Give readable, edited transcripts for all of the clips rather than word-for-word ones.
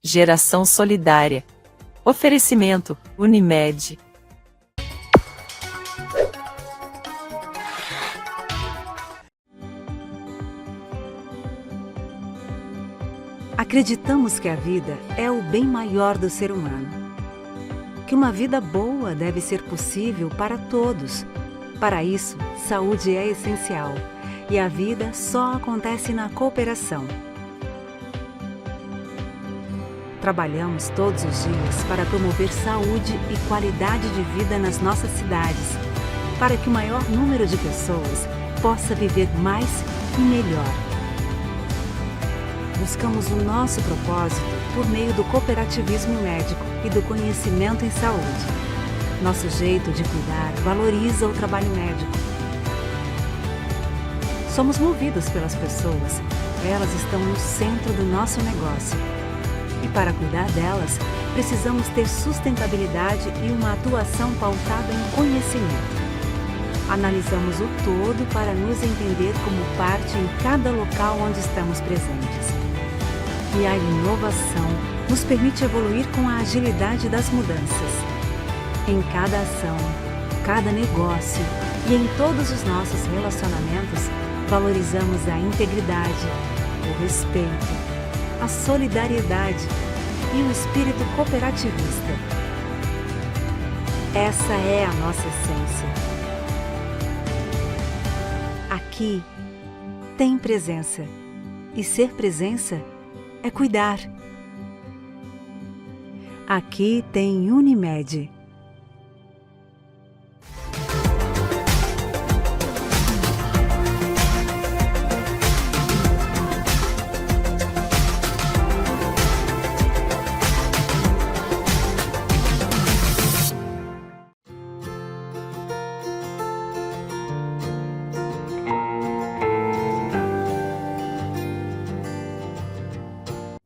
Geração solidária. Oferecimento: Unimed. Acreditamos que a vida é o bem maior do ser humano. Que uma vida boa deve ser possível para todos. Para isso, saúde é essencial. E a vida só acontece na cooperação. Trabalhamos todos os dias para promover saúde e qualidade de vida nas nossas cidades, para que o maior número de pessoas possa viver mais e melhor. Buscamos o nosso propósito por meio do cooperativismo médico e do conhecimento em saúde. Nosso jeito de cuidar valoriza o trabalho médico. Somos movidos pelas pessoas. Elas estão no centro do nosso negócio. E para cuidar delas, precisamos ter sustentabilidade e uma atuação pautada em conhecimento. Analisamos o todo para nos entender como parte em cada local onde estamos presentes. E a inovação nos permite evoluir com a agilidade das mudanças. Em cada ação, cada negócio e em todos os nossos relacionamentos, valorizamos a integridade, o respeito, a solidariedade e o espírito cooperativista. Essa é a nossa essência. Aqui tem presença. E ser presença é cuidar. Aqui tem Unimed.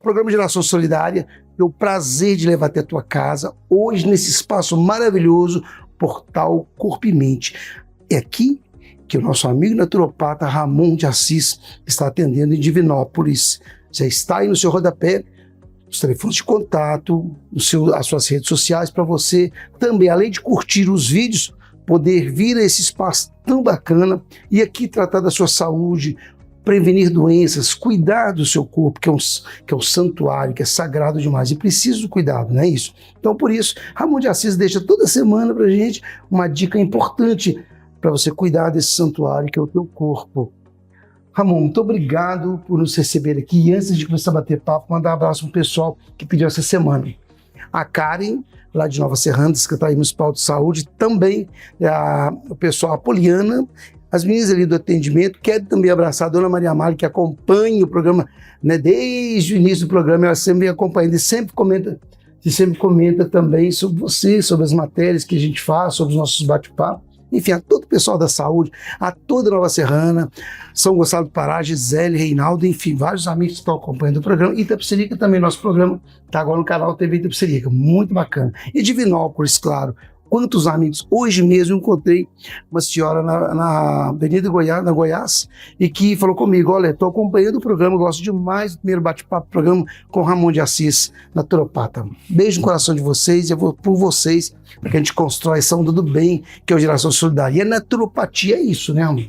Programa Geração Solidária, tenho o prazer de levar até a tua casa, hoje nesse espaço maravilhoso, Portal Corpo e Mente. É aqui que o nosso amigo naturopata Ramon de Assis está atendendo em Divinópolis. Já está aí no seu rodapé, os telefones de contato, as suas redes sociais, para você também, além de curtir os vídeos, poder vir a esse espaço tão bacana e aqui tratar da sua saúde, prevenir doenças, cuidar do seu corpo, que é um santuário, que é sagrado demais, e precisa do cuidado, não é isso? Então, por isso, Ramon de Assis deixa toda semana pra gente uma dica importante para você cuidar desse santuário, que é o teu corpo. Ramon, muito obrigado por nos receber aqui. E antes de começar a bater papo, mandar um abraço pro pessoal que pediu essa semana. A Karen, lá de Nova Serrana, Secretaria Municipal de Saúde, também o pessoal, a Poliana, as meninas ali do atendimento. Quero também abraçar a Dona Maria Amália, que acompanha o programa, né, desde o início do programa. Ela sempre vem acompanhando e sempre comenta também sobre você, sobre as matérias que a gente faz, sobre os nossos bate-papos. Enfim, a todo o pessoal da saúde, a toda Nova Serrana, São Gonçalo do Pará, Gisele, Reinaldo, enfim, vários amigos que estão acompanhando o programa. E Itapecerica também, nosso programa está agora no canal TV Itapecerica, muito bacana. E Divinópolis, claro. Quantos amigos. Hoje mesmo eu encontrei uma senhora na Avenida Goiás, na Goiás, e que falou comigo: olha, estou acompanhando o programa, gosto demais do primeiro bate-papo, programa com Ramon de Assis, naturopata. Beijo no coração de vocês, eu vou por vocês, para que a gente constrói essa onda do bem, que é a Geração Solidária. E a naturopatia é isso, né, Ramon?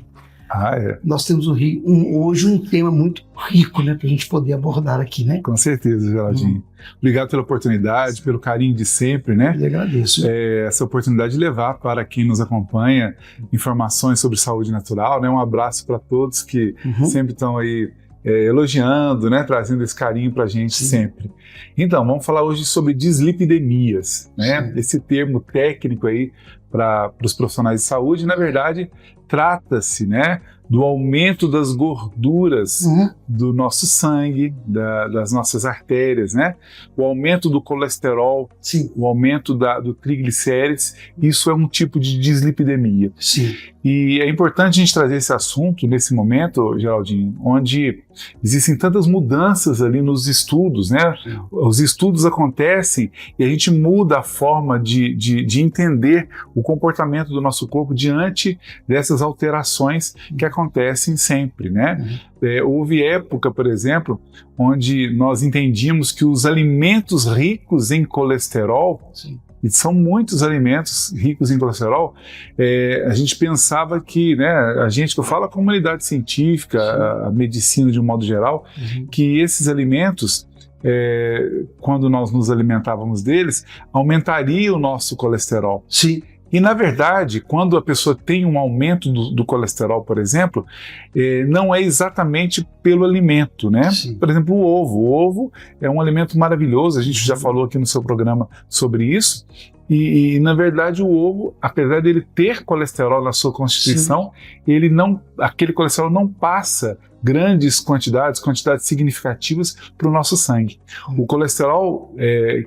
É. Nós temos hoje um tema muito rico, né, para a gente poder abordar aqui, né? Com certeza, Geraldinho. Obrigado pela oportunidade, pelo carinho de sempre, né? Eu agradeço. Essa oportunidade de levar para quem nos acompanha informações sobre saúde natural, né? Um abraço para todos que sempre estão aí elogiando, né? Trazendo esse carinho para a gente sempre. Então, vamos falar hoje sobre dislipidemias, né? Esse termo técnico aí para os profissionais de saúde, na verdade, trata-se, né, do aumento das gorduras do nosso sangue, das nossas artérias, né? O aumento do colesterol, o aumento do triglicérides, isso é um tipo de dislipidemia. Sim. E é importante a gente trazer esse assunto nesse momento, Geraldinho, onde existem tantas mudanças ali nos estudos, né? Os estudos acontecem e a gente muda a forma de entender o comportamento do nosso corpo diante dessas essas alterações que acontecem sempre, né? Houve época, por exemplo, onde nós entendíamos que os alimentos ricos em colesterol, e são muitos alimentos ricos em colesterol, a gente pensava que, né, que eu falo a comunidade científica, a medicina de um modo geral, que esses alimentos, quando nós nos alimentávamos deles, aumentaria o nosso colesterol. Sim. E, na verdade, quando a pessoa tem um aumento do colesterol, por exemplo, não é exatamente pelo alimento, né? Sim. Por exemplo, o ovo. O ovo é um alimento maravilhoso, a gente já falou aqui no seu programa sobre isso. E na verdade, o ovo, apesar dele ter colesterol na sua constituição, aquele colesterol não passa grandes quantidades significativas para o nosso sangue. O colesterol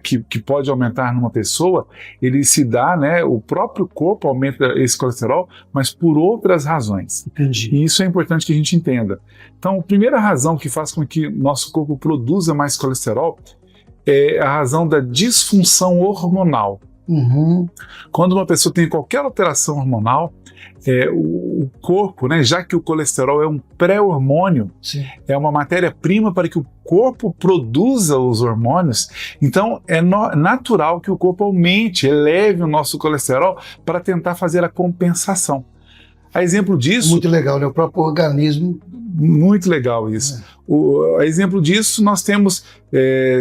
que pode aumentar numa pessoa, ele se dá, né? O próprio corpo aumenta esse colesterol, mas por outras razões. Entendi. E isso é importante que a gente entenda. Então, a primeira razão que faz com que nosso corpo produza mais colesterol é a razão da disfunção hormonal. Quando uma pessoa tem qualquer alteração hormonal, o corpo, né, já que o colesterol é um pré-hormônio, é uma matéria-prima para que o corpo produza os hormônios, então é natural que o corpo aumente, eleve o nosso colesterol para tentar fazer a compensação. A exemplo disso... Muito legal, né? O próprio organismo... Muito legal isso. A exemplo disso, nós temos,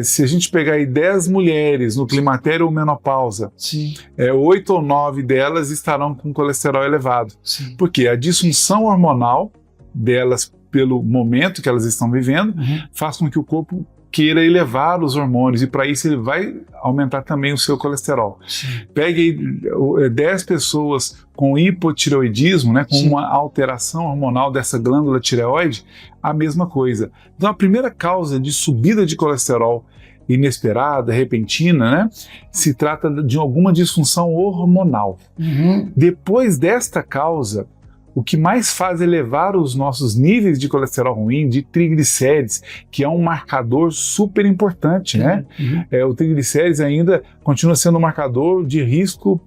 se a gente pegar aí 10 mulheres no climatério ou menopausa, 8 ou 9 delas estarão com colesterol elevado. Porque a disfunção hormonal delas, pelo momento que elas estão vivendo, faz com que o corpo queira elevar os hormônios, e para isso ele vai aumentar também o seu colesterol. Pegue 10 pessoas com hipotireoidismo, né, com uma alteração hormonal dessa glândula tireoide, a mesma coisa. Então a primeira causa de subida de colesterol inesperada, repentina, né, se trata de alguma disfunção hormonal. Depois desta causa, o que mais faz elevar os nossos níveis de colesterol ruim, de triglicérides, que é um marcador super importante, né? O triglicérides ainda continua sendo um marcador de risco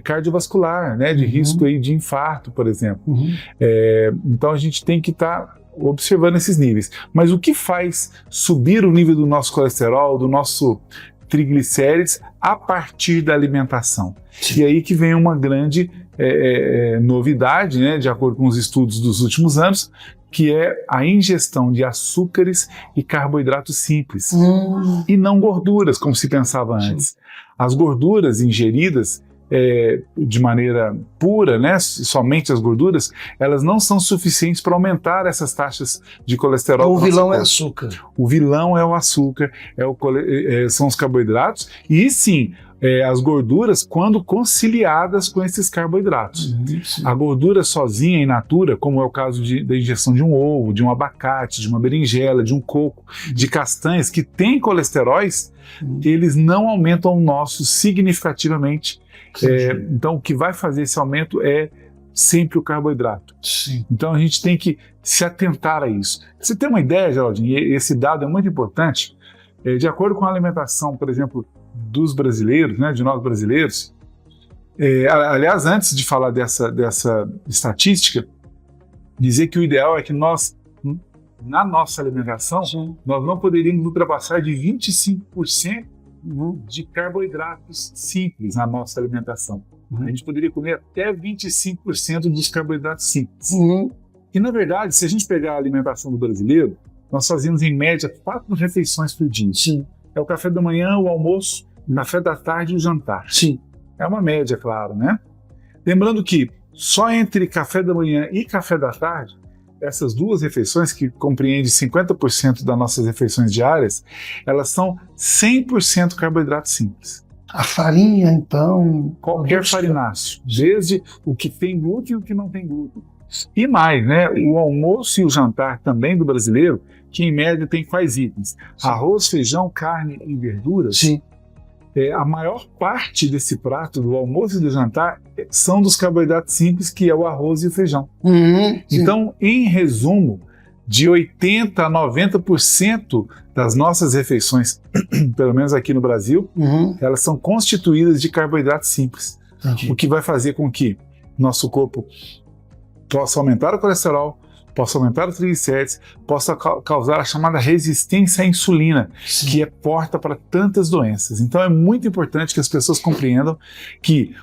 cardiovascular, né? De risco aí de infarto, por exemplo. Então a gente tem que estar observando esses níveis. Mas o que faz subir o nível do nosso colesterol, do nosso triglicérides, a partir da alimentação? E aí que vem uma grande novidade, né, de acordo com os estudos dos últimos anos, que é a ingestão de açúcares e carboidratos simples, e não gorduras, como se pensava antes. As gorduras ingeridas de maneira pura, né, somente as gorduras, elas não são suficientes para aumentar essas taxas de colesterol. O vilão é açúcar. O vilão é o açúcar, são os carboidratos, e sim, as gorduras quando conciliadas com esses carboidratos. A gordura sozinha, in natura, como é o caso da ingestão de um ovo, de um abacate, de uma berinjela, de um coco, de castanhas, que têm colesteróis, eles não aumentam o nosso significativamente. Então o que vai fazer esse aumento é sempre o carboidrato. Então a gente tem que se atentar a isso. Você tem uma ideia, Geraldinho, e esse dado é muito importante, de acordo com a alimentação, por exemplo, dos brasileiros, né, de nós brasileiros, aliás, antes de falar dessa estatística, dizer que o ideal é que nós, na nossa alimentação, nós não poderíamos ultrapassar de 25% de carboidratos simples na nossa alimentação. A gente poderia comer até 25% dos carboidratos simples. E, na verdade, se a gente pegar a alimentação do brasileiro, nós fazemos, em média, 4 refeições por dia. É o café da manhã, o almoço, o café da tarde e o jantar. É uma média, claro, né? Lembrando que só entre café da manhã e café da tarde, essas duas refeições, que compreendem 50% das nossas refeições diárias, elas são 100% carboidratos simples. A farinha, então... Qualquer farináceo, desde o que tem glúten e o que não tem glúten. E mais, né? O almoço e o jantar também do brasileiro, que em média tem quais itens? Arroz, feijão, carne e verduras. A maior parte desse prato do almoço e do jantar são dos carboidratos simples, que é o arroz e o feijão. Então, em resumo, de 80% a 90% das nossas refeições, pelo menos aqui no Brasil, elas são constituídas de carboidratos simples. O que vai fazer com que nosso corpo possa aumentar o colesterol, possa aumentar os triglicérides, possa causar a chamada resistência à insulina, Sim. que é porta para tantas doenças. Então é muito importante que as pessoas compreendam que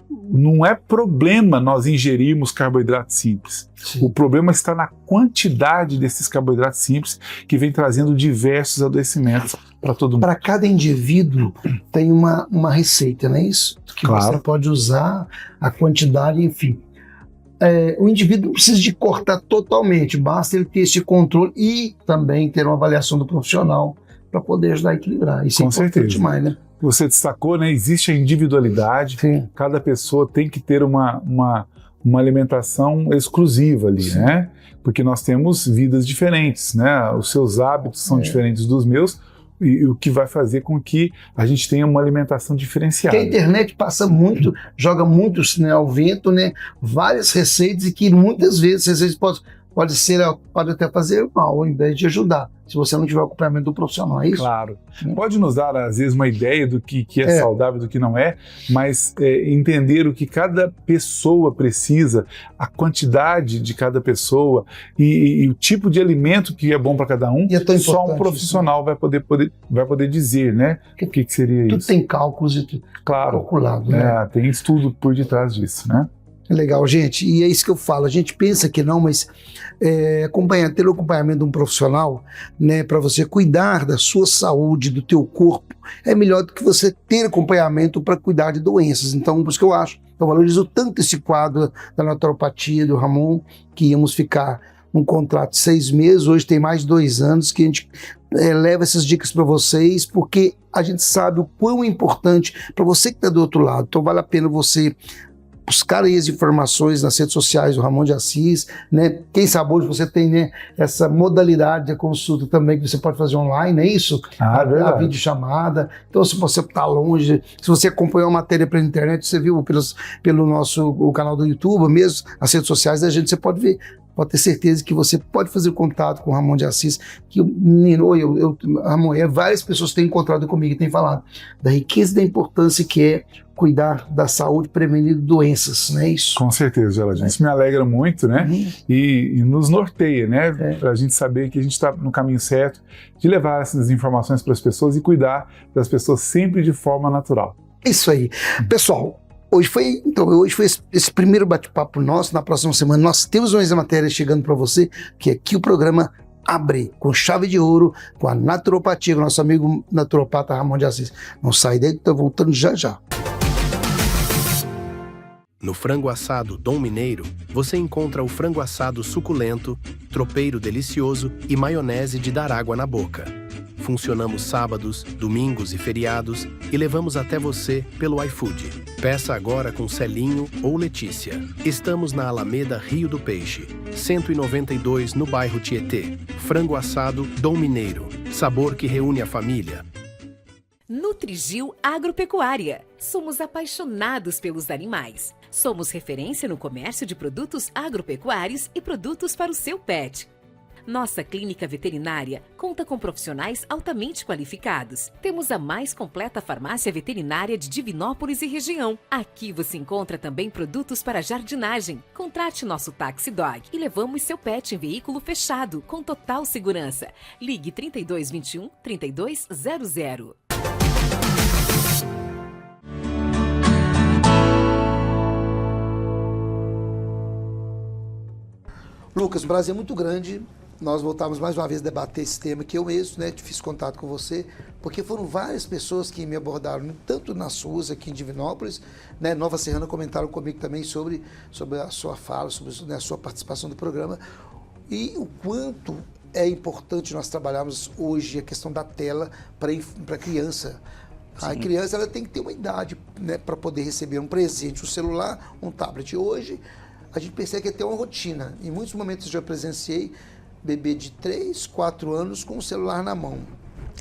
não é problema nós ingerirmos carboidratos simples. Sim. O problema está na quantidade desses carboidratos simples que vem trazendo diversos adoecimentos para todo mundo. Para cada indivíduo tem uma receita, não é isso? Que Claro. você pode usar, a quantidade, enfim. O indivíduo não precisa de cortar totalmente, basta ele ter esse controle e também ter uma avaliação do profissional para poder ajudar a equilibrar. Isso Com é importante certeza. demais, né? Você destacou, né? Existe a individualidade. Sim. Cada pessoa tem que ter uma alimentação exclusiva ali, Sim. né? Porque nós temos vidas diferentes, né? Os seus hábitos são diferentes dos meus e o que vai fazer com que a gente tenha uma alimentação diferenciada. Porque a internet passa muito, joga muito, né, ao vento, né? Várias receitas e que muitas vezes às vezes pode até fazer mal, ao invés de ajudar, se você não tiver o acompanhamento do profissional, é isso? Claro. Pode nos dar, às vezes, uma ideia do que é saudável e do que não é, mas entender o que cada pessoa precisa, a quantidade de cada pessoa e o tipo de alimento que é bom para cada um, E é tão só um importante profissional vai poder dizer, né? O que seria Tudo isso? tem cálculos e tudo Claro. calculado, né? Tem estudo por detrás disso, né? É legal, gente, e é isso que eu falo, a gente pensa que não, mas ter o acompanhamento de um profissional, né, para você cuidar da sua saúde, do teu corpo, é melhor do que você ter acompanhamento para cuidar de doenças. Então, por isso que eu valorizo tanto esse quadro da naturopatia, do Ramon, que íamos ficar num contrato de 6 meses, hoje tem mais de 2 anos que a gente leva essas dicas para vocês, porque a gente sabe o quão importante para você que está do outro lado. Então vale a pena você buscar aí as informações nas redes sociais do Ramon de Assis, né? Quem sabe hoje você tem, né, essa modalidade de consulta também que você pode fazer online, não é isso? Ah, A verdade. videochamada. Então, se você está longe, se você acompanhou a matéria pela internet, você viu pelo o canal do YouTube, mesmo as redes sociais da gente, você pode ver. Pode ter certeza que você pode fazer contato com o Ramon de Assis, que o menino, Ramon, várias pessoas têm encontrado comigo e têm falado da riqueza e da importância que é cuidar da saúde, prevenir doenças, não é isso? Com certeza, Geraldinho. Isso me alegra muito, né? E nos norteia, né? Para a gente saber que a gente está no caminho certo de levar essas informações para as pessoas e cuidar das pessoas sempre de forma natural. Isso aí. Pessoal, hoje foi esse primeiro bate-papo nosso. Na próxima semana nós temos mais matérias chegando para você, que aqui o programa abre com chave de ouro, com a naturopatia, com o nosso amigo naturopata Ramon de Assis. Não sai daí, tô voltando já já. No frango assado Dom Mineiro, você encontra o frango assado suculento, tropeiro delicioso e maionese de dar água na boca. Funcionamos sábados, domingos e feriados e levamos até você pelo iFood. Peça agora com Celinho ou Letícia. Estamos na Alameda Rio do Peixe, 192 no bairro Tietê. Frango assado Dom Mineiro, sabor que reúne a família. Nutrigil Agropecuária. Somos apaixonados pelos animais. Somos referência no comércio de produtos agropecuários e produtos para o seu pet. Nossa clínica veterinária conta com profissionais altamente qualificados. Temos a mais completa farmácia veterinária de Divinópolis e região. Aqui você encontra também produtos para jardinagem. Contrate nosso Taxi Dog e levamos seu pet em veículo fechado, com total segurança. Ligue 3221 3200. Lucas, o Brasil é muito grande. Nós voltamos mais uma vez a debater esse tema que eu mesmo, né, fiz contato com você, porque foram várias pessoas que me abordaram, tanto nas ruas aqui em Divinópolis, né, Nova Serrana, comentaram comigo também sobre a sua fala, sobre, né, a sua participação no programa, e o quanto é importante nós trabalharmos hoje a questão da tela para a criança. A criança ela tem que ter uma idade, né, para poder receber um presente, um celular, um tablet. Hoje, a gente percebe que é ter uma rotina. Em muitos momentos eu já presenciei bebê de 3, 4 anos com o celular na mão.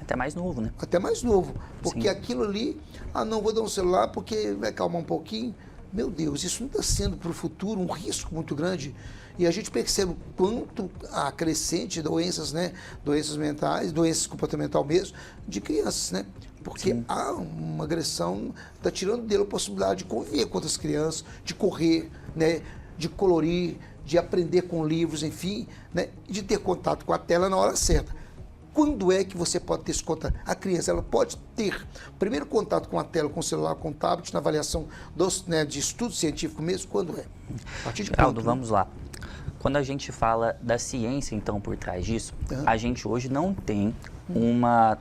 Até mais novo, né? Até mais novo. Porque Sim. aquilo ali, não vou dar um celular porque vai calmar um pouquinho. Meu Deus, isso não está sendo para o futuro um risco muito grande. E a gente percebe o quanto a crescente doenças, né? Doenças mentais, doenças comportamental mesmo, de crianças, né? Porque Sim. há uma agressão, está tirando dele a possibilidade de conviver com outras crianças, de correr, né? De colorir, de aprender com livros, enfim, né? De ter contato com a tela na hora certa. Quando é que você pode ter esse contato? A criança ela pode ter primeiro contato com a tela, com o celular, com o tablet, na avaliação de estudo científico mesmo, quando é? A partir de Geraldo, quando, vamos lá. Quando a gente fala da ciência, então, por trás disso, a gente hoje não tem uma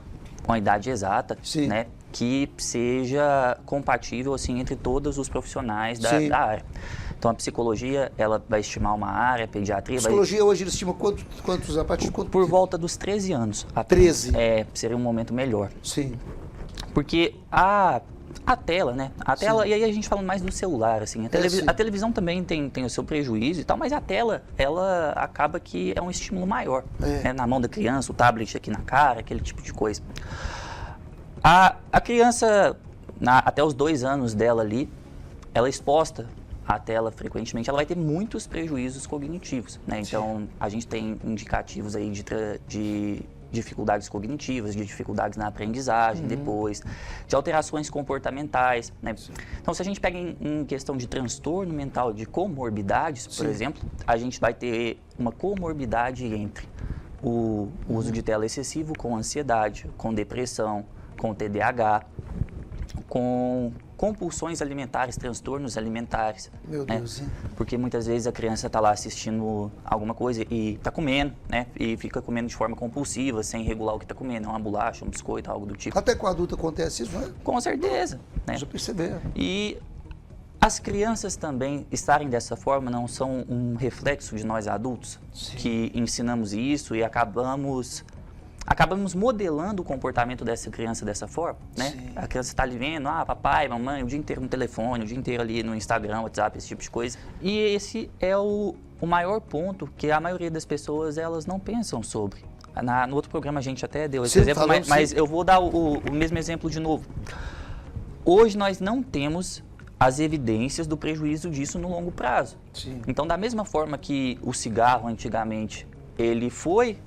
idade exata, né, que seja compatível, assim, entre todos os profissionais da área. Então, a psicologia, ela vai estimar uma área, a pediatria... Psicologia hoje eles estimam quantos, a partir de quanto? Por volta dos 13 anos. 13? Seria um momento melhor. Sim. Porque a tela, né? A tela, e aí a gente fala mais do celular, assim. A televisão também tem o seu prejuízo e tal, mas a tela, ela acaba que é um estímulo maior. Né? Na mão da criança, o tablet aqui na cara, aquele tipo de coisa. A criança, até os 2 anos dela ali, ela é exposta à tela frequentemente, ela vai ter muitos prejuízos cognitivos, né? Então, a gente tem indicativos aí de dificuldades cognitivas, de dificuldades na aprendizagem depois, de alterações comportamentais, né? Então, se a gente pega em questão de transtorno mental, de comorbidades, por exemplo, a gente vai ter uma comorbidade entre o uso de tela excessivo com ansiedade, com depressão, com TDAH, com compulsões alimentares, transtornos alimentares. Meu Deus, hein? Porque muitas vezes a criança está lá assistindo alguma coisa e está comendo, né? E fica comendo de forma compulsiva, sem regular o que está comendo. É uma bolacha, um biscoito, algo do tipo. Até com adulto acontece isso, né? Com certeza. Né? Já perceberam. E as crianças também estarem dessa forma não são um reflexo de nós adultos, que ensinamos isso e acabamos modelando o comportamento dessa criança dessa forma, né? A criança está ali vendo, papai, mamãe, o dia inteiro no telefone, o dia inteiro ali no Instagram, WhatsApp, esse tipo de coisa. E esse é o maior ponto que a maioria das pessoas, elas não pensam sobre. No outro programa a gente até deu esse exemplo, mas eu vou dar o mesmo exemplo de novo. Hoje nós não temos as evidências do prejuízo disso no longo prazo. Então, da mesma forma que o cigarro antigamente, ele foi...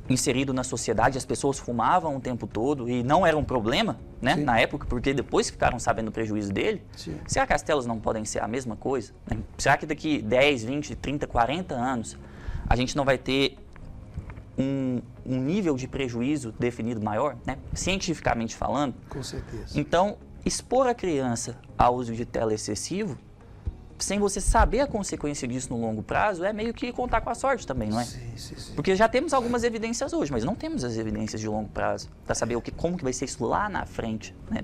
inserido na sociedade, as pessoas fumavam o tempo todo e não era um problema, né, na época, porque depois ficaram sabendo o prejuízo dele. Será que as telas não podem ser a mesma coisa? Né? Será que daqui 10, 20, 30, 40 anos a gente não vai ter um nível de prejuízo definido maior, né? Cientificamente falando? Com certeza. Então, expor a criança ao uso de tela excessivo, sem você saber a consequência disso no longo prazo, é meio que contar com a sorte também, não é? Sim. Porque já temos algumas evidências hoje, mas não temos as evidências de longo prazo para saber como que vai ser isso lá na frente, né?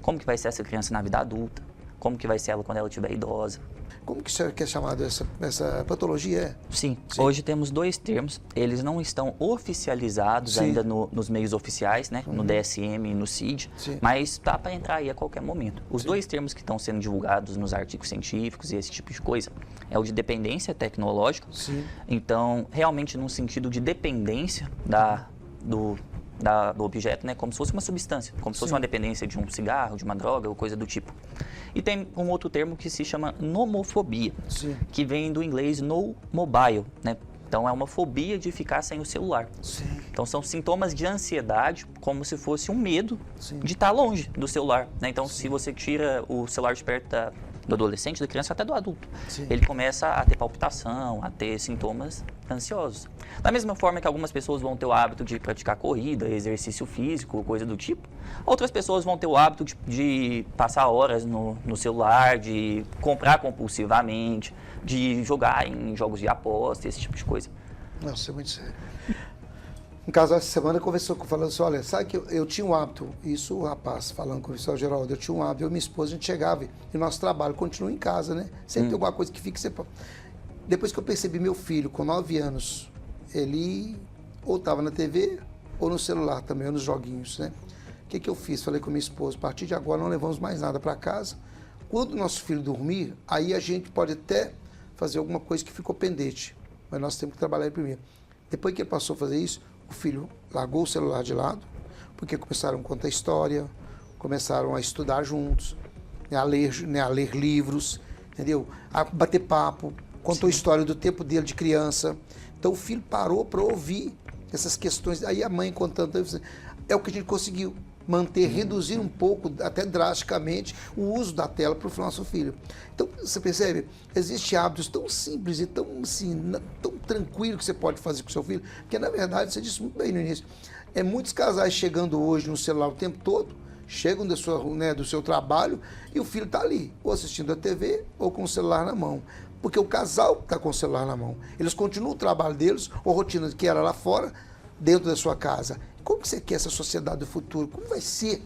Como que vai ser essa criança na vida adulta, como que vai ser ela quando ela estiver idosa. Como que isso é chamado essa patologia? Sim, hoje temos 2 termos, eles não estão oficializados ainda nos meios oficiais, né? No DSM e no CID, mas tá para entrar aí a qualquer momento. Os 2 termos que estão sendo divulgados nos artigos científicos e esse tipo de coisa é o de dependência tecnológica, então realmente no sentido de dependência do objeto, né, como se fosse uma substância, como se fosse uma dependência de um cigarro, de uma droga ou coisa do tipo. E tem um outro termo que se chama nomofobia, que vem do inglês no mobile, né? Então é uma fobia de ficar sem o celular. Então são sintomas de ansiedade, como se fosse um medo de estar longe do celular, né? Então se você tira o celular de perto do adolescente, da criança, até do adulto, ele começa a ter palpitação, a ter sintomas ansiosos. Da mesma forma que algumas pessoas vão ter o hábito de praticar corrida, exercício físico, coisa do tipo, outras pessoas vão ter o hábito de passar horas no celular, de comprar compulsivamente, de jogar em jogos de aposta, esse tipo de coisa. Nossa, é muito sério. Um casal essa semana conversou falando assim, olha, sabe que eu tinha um hábito, isso o rapaz falando com o professor Geraldo, eu tinha um hábito, eu e minha esposa, a gente chegava e nosso trabalho continua em casa, né? Sempre tem alguma coisa que fica... Depois que eu percebi meu filho, com 9 anos, ele ou estava na TV ou no celular também, ou nos joguinhos, né? O que eu fiz? Falei com minha esposa, a partir de agora não levamos mais nada para casa. Quando o nosso filho dormir, aí a gente pode até fazer alguma coisa que ficou pendente, mas nós temos que trabalhar primeiro. Depois que ele passou a fazer isso, o filho largou o celular de lado, porque começaram a contar história, começaram a estudar juntos, a ler livros, entendeu? A bater papo, contou a história do tempo dele de criança. Então o filho parou para ouvir essas questões. Aí a mãe contando, é o que a gente conseguiu. reduzir um pouco, até drasticamente, o uso da tela para o nosso filho. Então, você percebe? Existem hábitos tão simples e tão, assim, tão tranquilo que você pode fazer com o seu filho, que na verdade, você disse muito bem no início, muitos casais chegando hoje no celular o tempo todo, chegam do seu trabalho e o filho está ali, ou assistindo a TV ou com o celular na mão. Porque o casal está com o celular na mão. Eles continuam o trabalho deles, ou rotina que era lá fora, dentro da sua casa. Como que você quer essa sociedade do futuro? Como vai ser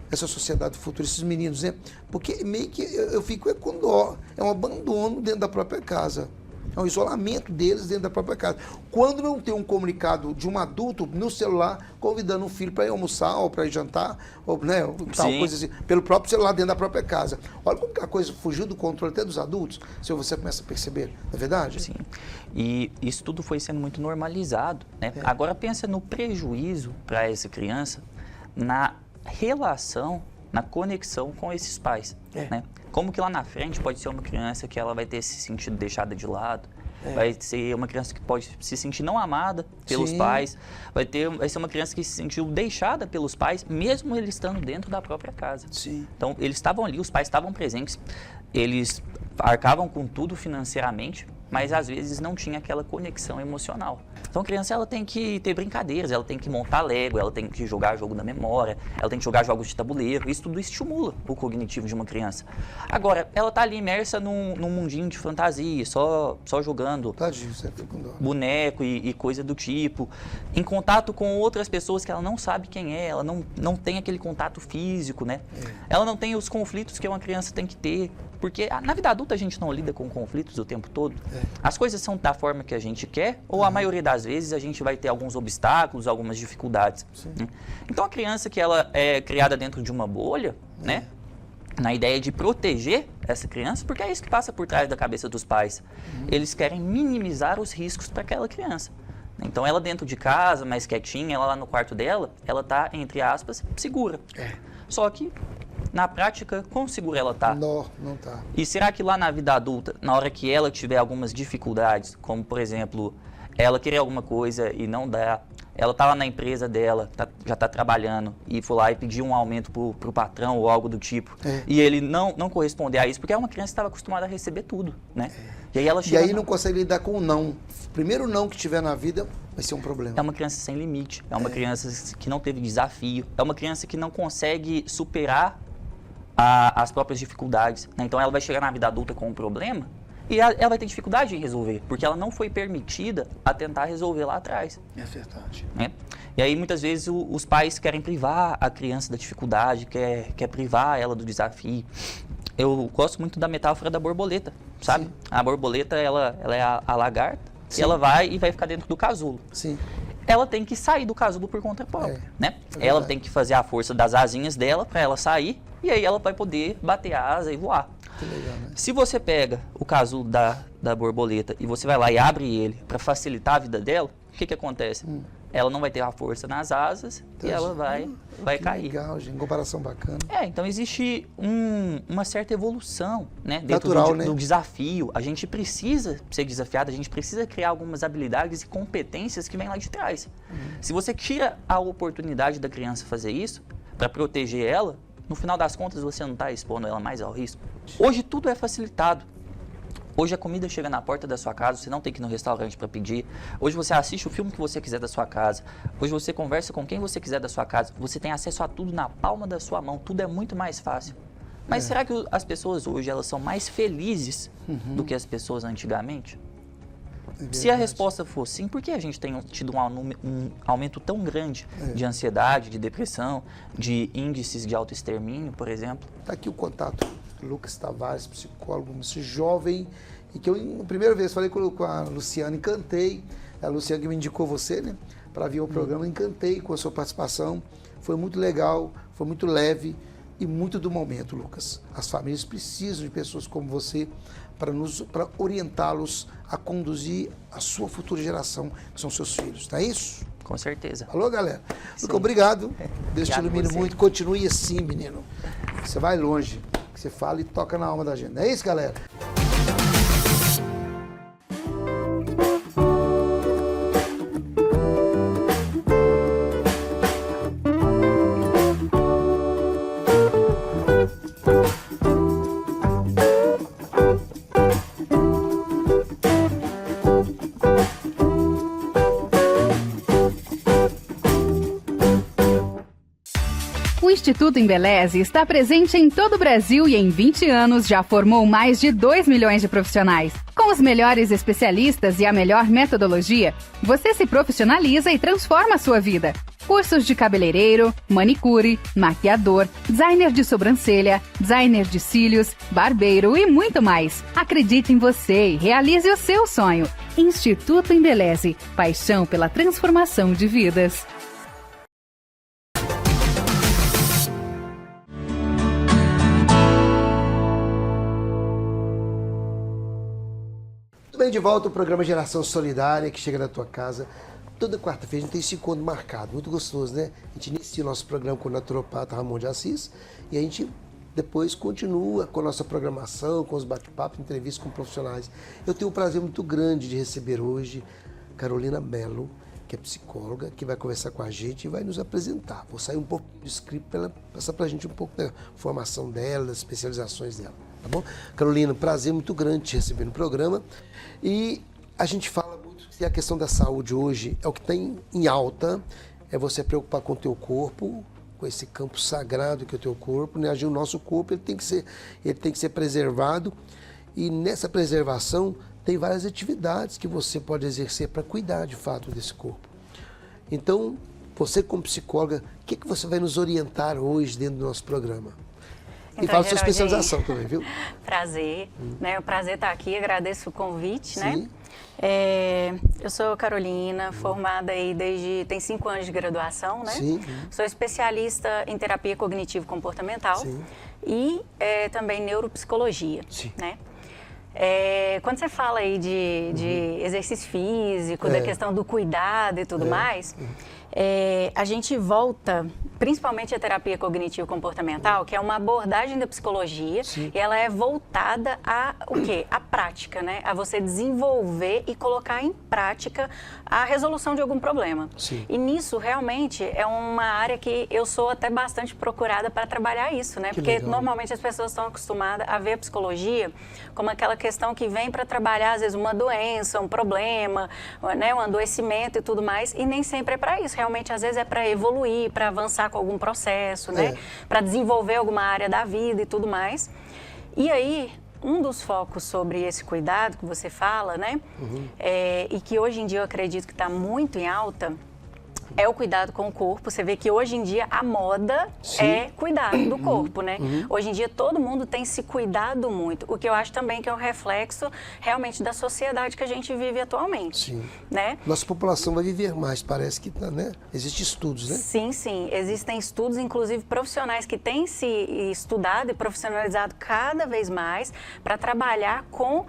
essa sociedade do futuro, esses meninos, né? Porque meio que eu fico com dó. É um abandono dentro da própria casa. É um isolamento deles dentro da própria casa. Quando não tem um comunicado de um adulto no celular convidando um filho para ir almoçar ou para ir jantar, ou tal coisa assim, pelo próprio celular dentro da própria casa. Olha como que a coisa fugiu do controle até dos adultos, se você começa a perceber, não é verdade? Sim. E isso tudo foi sendo muito normalizado, né? Agora pensa no prejuízo para essa criança na relação, na conexão com esses pais, né? Como que lá na frente pode ser uma criança que ela vai ter se sentido deixada de lado, vai ser uma criança que pode se sentir não amada pelos pais, vai ser uma criança que se sentiu deixada pelos pais, mesmo eles estando dentro da própria casa. Então, eles estavam ali, os pais estavam presentes, eles arcavam com tudo financeiramente, mas às vezes não tinha aquela conexão emocional. Então a criança ela tem que ter brincadeiras, ela tem que montar Lego, ela tem que jogar jogo da memória, ela tem que jogar jogos de tabuleiro, isso tudo estimula o cognitivo de uma criança. Agora, ela está ali imersa num mundinho de fantasia, só jogando boneco e coisa do tipo, em contato com outras pessoas que ela não sabe quem é, ela não tem aquele contato físico, né? Ela não tem os conflitos que uma criança tem que ter, porque na vida adulta a gente não lida com conflitos o tempo todo. As coisas são da forma que a gente quer, ou a maioria das vezes a gente vai ter alguns obstáculos, algumas dificuldades. Né? Então a criança que ela é criada dentro de uma bolha, né? Na ideia de proteger essa criança, porque é isso que passa por trás da cabeça dos pais. Eles querem minimizar os riscos para aquela criança. Então ela dentro de casa, mais quietinha, ela lá no quarto dela, ela tá, entre aspas, segura. Só que na prática, quão segura ela tá? Não tá. E será que lá na vida adulta, na hora que ela tiver algumas dificuldades, como por exemplo, ela querer alguma coisa e não dá, ela tá lá na empresa dela, já tá trabalhando, e for lá e pedir um aumento pro patrão ou algo do tipo, e ele não corresponder a isso, porque é uma criança que estava acostumada a receber tudo, né? E aí ela chega... E aí não consegue lidar com o não. O primeiro não que tiver na vida vai ser um problema. É uma criança sem limite, é uma criança que não teve desafio, é uma criança que não consegue superar as próprias dificuldades, né? Então ela vai chegar na vida adulta com um problema e ela vai ter dificuldade em resolver, porque ela não foi permitida a tentar resolver lá atrás. É verdade. Né? E aí muitas vezes os pais querem privar a criança da dificuldade, quer privar ela do desafio. Eu gosto muito da metáfora da borboleta, sabe? A borboleta ela é a lagarta, e ela vai ficar dentro do casulo. Ela tem que sair do casulo por conta própria, né? Ela tem que fazer a força das asinhas dela para ela sair, e aí ela vai poder bater a asa e voar. Que legal, né? Se você pega o casulo da borboleta e você vai lá e abre ele para facilitar a vida dela, o que acontece? Ela não vai ter a força nas asas e ela vai cair. Legal, gente, comparação bacana. Então existe uma certa evolução, né, dentro do desafio. A gente precisa ser desafiado, a gente precisa criar algumas habilidades e competências que vêm lá de trás. Se você tira a oportunidade da criança fazer isso, para proteger ela, no final das contas você não está expondo ela mais ao risco. Hoje tudo é facilitado. Hoje a comida chega na porta da sua casa, você não tem que ir no restaurante para pedir. Hoje você assiste o filme que você quiser da sua casa. Hoje você conversa com quem você quiser da sua casa. Você tem acesso a tudo na palma da sua mão. Tudo é muito mais fácil. Mas será que as pessoas hoje elas são mais felizes do que as pessoas antigamente? Se a resposta for sim, por que a gente tem tido um aumento tão grande de ansiedade, de depressão, de índices de autoextermínio, por exemplo? Está aqui o contato. Lucas Tavares, psicólogo, esse jovem, e que eu, a primeira vez, falei com a Luciana, encantei, a Luciana que me indicou você, né, para vir ao programa, encantei com a sua participação, foi muito legal, foi muito leve e muito do momento, Lucas. As famílias precisam de pessoas como você para orientá-los a conduzir a sua futura geração, que são seus filhos, não é isso? Com certeza. Alô, galera. Lucas, obrigado. Deus te ilumine muito. Continue assim, menino. Você vai longe. Você fala e toca na alma da gente. Não é isso, galera? Instituto Embeleze está presente em todo o Brasil e em 20 anos já formou mais de 2 milhões de profissionais. Com os melhores especialistas e a melhor metodologia, você se profissionaliza e transforma a sua vida. Cursos de cabeleireiro, manicure, maquiador, designer de sobrancelha, designer de cílios, barbeiro e muito mais. Acredite em você e realize o seu sonho. Instituto Embeleze, paixão pela transformação de vidas. Tudo bem, de volta ao programa Geração Solidária, que chega na tua casa. Toda quarta-feira a gente tem esse encontro marcado, muito gostoso, né? A gente inicia o nosso programa com o naturopata Ramon de Assis e a gente depois continua com a nossa programação, com os bate-papos, entrevistas com profissionais. Eu tenho um prazer muito grande de receber hoje Carolina Mello, que é psicóloga, que vai conversar com a gente e vai nos apresentar. Vou sair um pouco do script para ela passar para a gente um pouco da formação dela, das especializações dela, tá bom? Carolina, prazer muito grande te receber no programa. E a gente fala muito que a questão da saúde hoje é o que tem em alta, é você preocupar com o teu corpo, com esse campo sagrado que é o teu corpo, né? O nosso corpo ele tem que ser preservado e nessa preservação tem várias atividades que você pode exercer para cuidar de fato desse corpo. Então, você como psicóloga, o que você vai nos orientar hoje dentro do nosso programa? Então, e fala sua especialização também, viu? Prazer, né? O prazer estar aqui, agradeço o convite, Sim. né? Eu sou Carolina, formada aí tem 5 anos de graduação, né? Sim. Sou especialista em terapia cognitivo-comportamental e também neuropsicologia, Sim. né? Quando você fala aí de exercício físico, da questão do cuidado e tudo mais, a gente volta, principalmente a terapia cognitivo-comportamental, que é uma abordagem da psicologia, e ela é voltada a o quê? A prática, né? A você desenvolver e colocar em prática a resolução de algum problema. Sim. E nisso, realmente, é uma área que eu sou até bastante procurada para trabalhar isso, né? Que Porque legal. normalmente as pessoas estão acostumadas a ver a psicologia como aquela questão que vem para trabalhar, às vezes, uma doença, um problema, né? Um adoecimento e tudo mais, e nem sempre é para isso. Realmente, às vezes, é para evoluir, para avançar com algum processo, né? Para desenvolver alguma área da vida e tudo mais. E aí, um dos focos sobre esse cuidado que você fala, né? E que hoje em dia eu acredito que está muito em alta, é o cuidado com o corpo. Você vê que hoje em dia a moda é cuidar do corpo, né? Hoje em dia todo mundo tem se cuidado muito, o que eu acho também que é um reflexo realmente da sociedade que a gente vive atualmente. Sim. Né? Nossa população vai viver mais, parece que tá, né? Existem estudos, né? Sim, sim. Existem estudos, inclusive profissionais que têm se estudado e profissionalizado cada vez mais para trabalhar com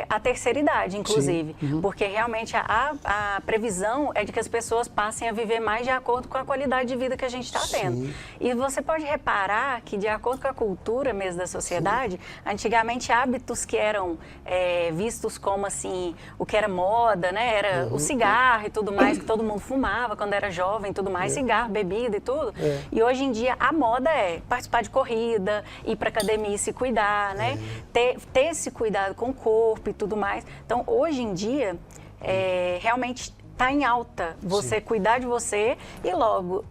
a terceira idade, inclusive. Porque realmente a previsão é de que as pessoas passem a viver mais de acordo com a qualidade de vida que a gente está tendo. E você pode reparar que, de acordo com a cultura mesmo da sociedade, antigamente hábitos que eram vistos como assim, o que era moda, né? Era o cigarro e tudo mais, que todo mundo fumava quando era jovem e tudo mais, cigarro, bebida e tudo. E hoje em dia a moda é participar de corrida, ir para academia e se cuidar, né? Ter esse cuidado com o corpo e tudo mais. Então, hoje em dia, realmente está em alta você cuidar de você e logo,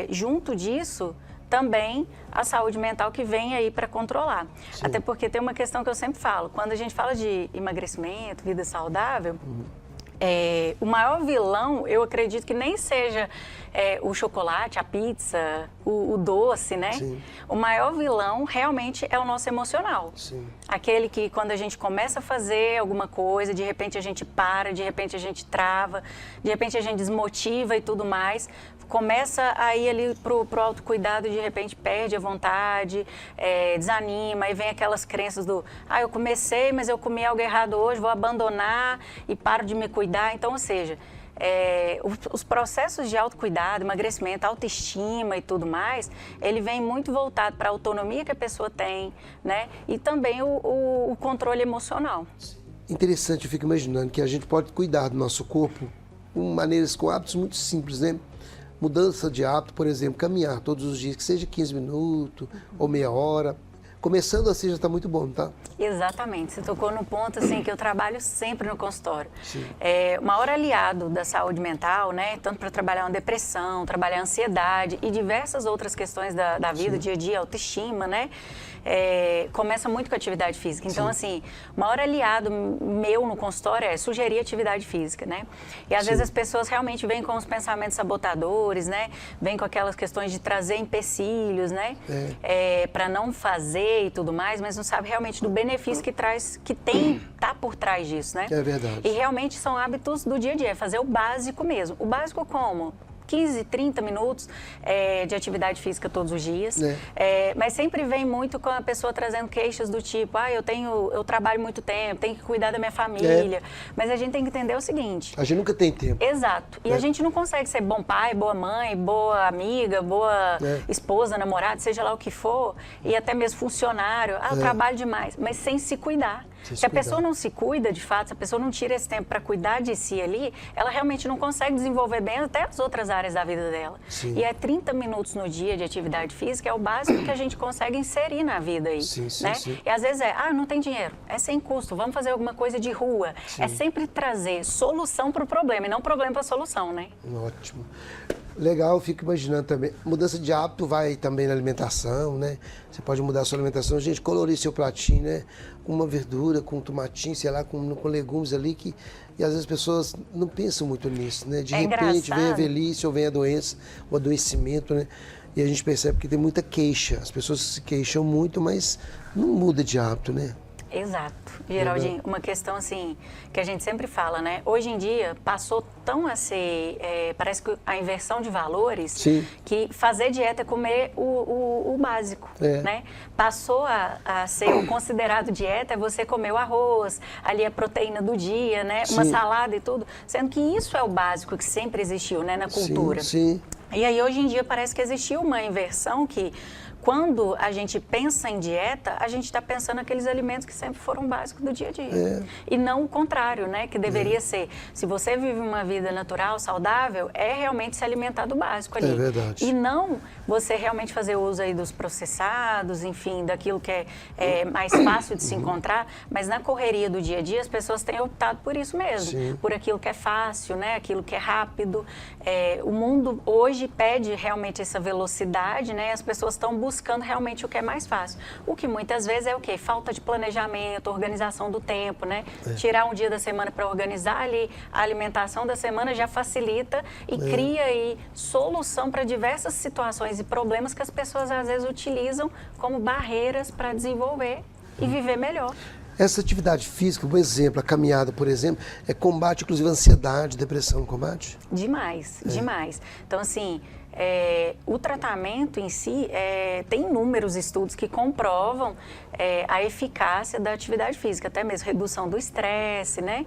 junto disso, também a saúde mental que vem aí para controlar. Até porque tem uma questão que eu sempre falo, quando a gente fala de emagrecimento, vida saudável, o maior vilão, eu acredito que nem seja o chocolate, a pizza, o doce, né? O maior vilão realmente é o nosso emocional. Aquele que quando a gente começa a fazer alguma coisa, de repente a gente para, de repente a gente trava, de repente a gente desmotiva e tudo mais, começa a ir ali pro autocuidado e de repente perde a vontade, desanima, e vem aquelas crenças do eu comecei, mas eu comi algo errado hoje, vou abandonar e paro de me cuidar. Então, ou seja, os processos de autocuidado, emagrecimento, autoestima e tudo mais, ele vem muito voltado para a autonomia que a pessoa tem, né? E também o controle emocional. Interessante, eu fico imaginando que a gente pode cuidar do nosso corpo com hábitos muito simples, né? Mudança de hábito, por exemplo, caminhar todos os dias, que seja 15 minutos ou meia hora, começando assim já está muito bom, tá? Exatamente, você tocou no ponto assim que eu trabalho sempre no consultório. O maior aliado da saúde mental, né, tanto para trabalhar uma depressão, trabalhar a ansiedade e diversas outras questões da vida, dia a dia, autoestima, né, começa muito com a atividade física. Então, assim, o maior aliado meu no consultório é sugerir atividade física, né? E às vezes as pessoas realmente vêm com os pensamentos sabotadores, né? Vêm com aquelas questões de trazer empecilhos, né? Para não fazer e tudo mais, mas não sabe realmente do benefício que traz, tá por trás disso, né? É verdade. E realmente são hábitos do dia a dia, é fazer o básico mesmo. O básico como? 15, 30 minutos de atividade física todos os dias, mas sempre vem muito com a pessoa trazendo queixas do tipo, eu trabalho muito tempo, tenho que cuidar da minha família, mas a gente tem que entender o seguinte... A gente nunca tem tempo. Exato, e a gente não consegue ser bom pai, boa mãe, boa amiga, boa esposa, namorada, seja lá o que for, e até mesmo funcionário, eu trabalho demais, mas sem se cuidar. Se a pessoa não se cuida, de fato, se a pessoa não tira esse tempo para cuidar de si ali, ela realmente não consegue desenvolver bem até as outras áreas da vida dela. Sim. E 30 minutos no dia de atividade física é o básico que a gente consegue inserir na vida aí. Né? E às vezes não tem dinheiro, é sem custo, vamos fazer alguma coisa de rua. É sempre trazer solução para o problema e não problema para a solução, né? Ótimo. Legal, fico imaginando também. Mudança de hábito vai também na alimentação, né? Você pode mudar a sua alimentação. Gente, colorir seu pratinho, né? Com uma verdura, com um tomatinho, sei lá, com legumes ali que... E às vezes as pessoas não pensam muito nisso, né? De repente vem a velhice ou vem a doença, o adoecimento, né? E a gente percebe que tem muita queixa. As pessoas se queixam muito, mas não muda de hábito, né? Exato. Geraldinho, uma questão assim, que a gente sempre fala, né? Hoje em dia, passou tão a ser, parece que a inversão de valores, que fazer dieta é comer o básico, né? Passou a ser o considerado dieta, é você comer o arroz, ali a proteína do dia, né? Uma salada e tudo, sendo que isso é o básico que sempre existiu, né? Na cultura. E aí, hoje em dia, parece que existiu uma inversão que... Quando a gente pensa em dieta, a gente está pensando naqueles alimentos que sempre foram básicos do dia a dia. E não o contrário, né? Que deveria ser. Se você vive uma vida natural, saudável, é realmente se alimentar do básico ali. É verdade. E não você realmente fazer uso aí dos processados, enfim, daquilo que é mais fácil de se encontrar. Mas na correria do dia a dia, as pessoas têm optado por isso mesmo. Por aquilo que é fácil, né? Aquilo que é rápido. O mundo hoje pede realmente essa velocidade, né? As pessoas estão buscando realmente o que é mais fácil. O que muitas vezes é o quê? Falta de planejamento, organização do tempo, né? Tirar um dia da semana para organizar ali a alimentação da semana já facilita e cria aí solução para diversas situações e problemas que as pessoas às vezes utilizam como barreiras para desenvolver e viver melhor. Essa atividade física, um exemplo, a caminhada, por exemplo, combate inclusive a ansiedade, depressão, combate? Demais, demais. Então, assim, o tratamento em si, tem inúmeros estudos que comprovam a eficácia da atividade física, até mesmo redução do estresse, né?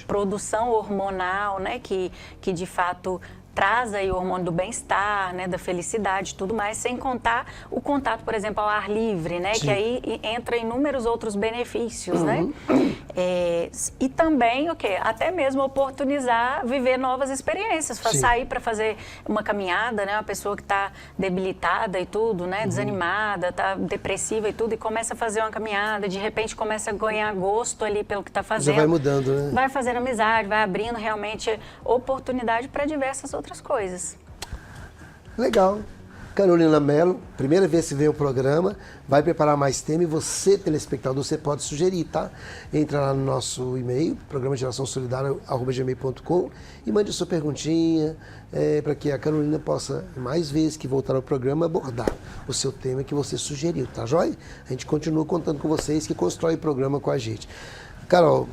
Produção hormonal, né? Que de fato traz aí o hormônio do bem-estar, né, da felicidade, tudo mais, sem contar o contato, por exemplo, ao ar livre, né, que aí entra inúmeros outros benefícios, né? E também, até mesmo oportunizar viver novas experiências, sair para fazer uma caminhada, né, uma pessoa que está debilitada e tudo, né, desanimada, está depressiva e tudo, e começa a fazer uma caminhada, de repente começa a ganhar gosto ali pelo que está fazendo. Já vai mudando, né? Vai fazendo amizade, vai abrindo realmente oportunidade para diversas outras coisas. Legal. Carolina Mello, primeira vez que vem o programa, vai preparar mais tema e você, telespectador, você pode sugerir, tá? Entra lá no nosso e-mail, programageraçãosolidaria@gmail.com e mande sua perguntinha para que a Carolina possa, mais vezes que voltar ao programa, abordar o seu tema que você sugeriu, tá joia? A gente continua contando com vocês que constrói o programa com a gente. Carol,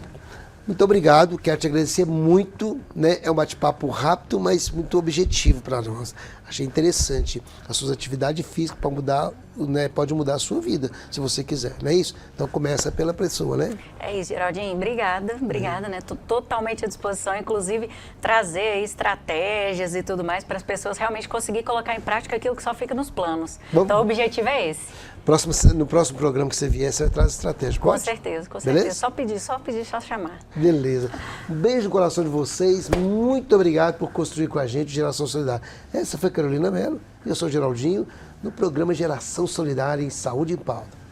muito obrigado, quero te agradecer muito, né? É um bate-papo rápido, mas muito objetivo para nós. Achei interessante. As suas atividades físicas para mudar, né? Pode mudar a sua vida, se você quiser, não é isso? Então começa pela pessoa, né? É isso, Geraldinho. Obrigada, né? Estou totalmente à disposição, inclusive trazer estratégias e tudo mais para as pessoas realmente conseguir colocar em prática aquilo que só fica nos planos. Então o objetivo é esse. No próximo programa que você vier, você vai trazer estratégia. Com certeza, com certeza. Só pedir, só chamar. Beleza. Um beijo no coração de vocês. Muito obrigado por construir com a gente Geração Solidária. Essa foi Carolina Mello e eu sou o Geraldinho, no programa Geração Solidária em Saúde em Pauta.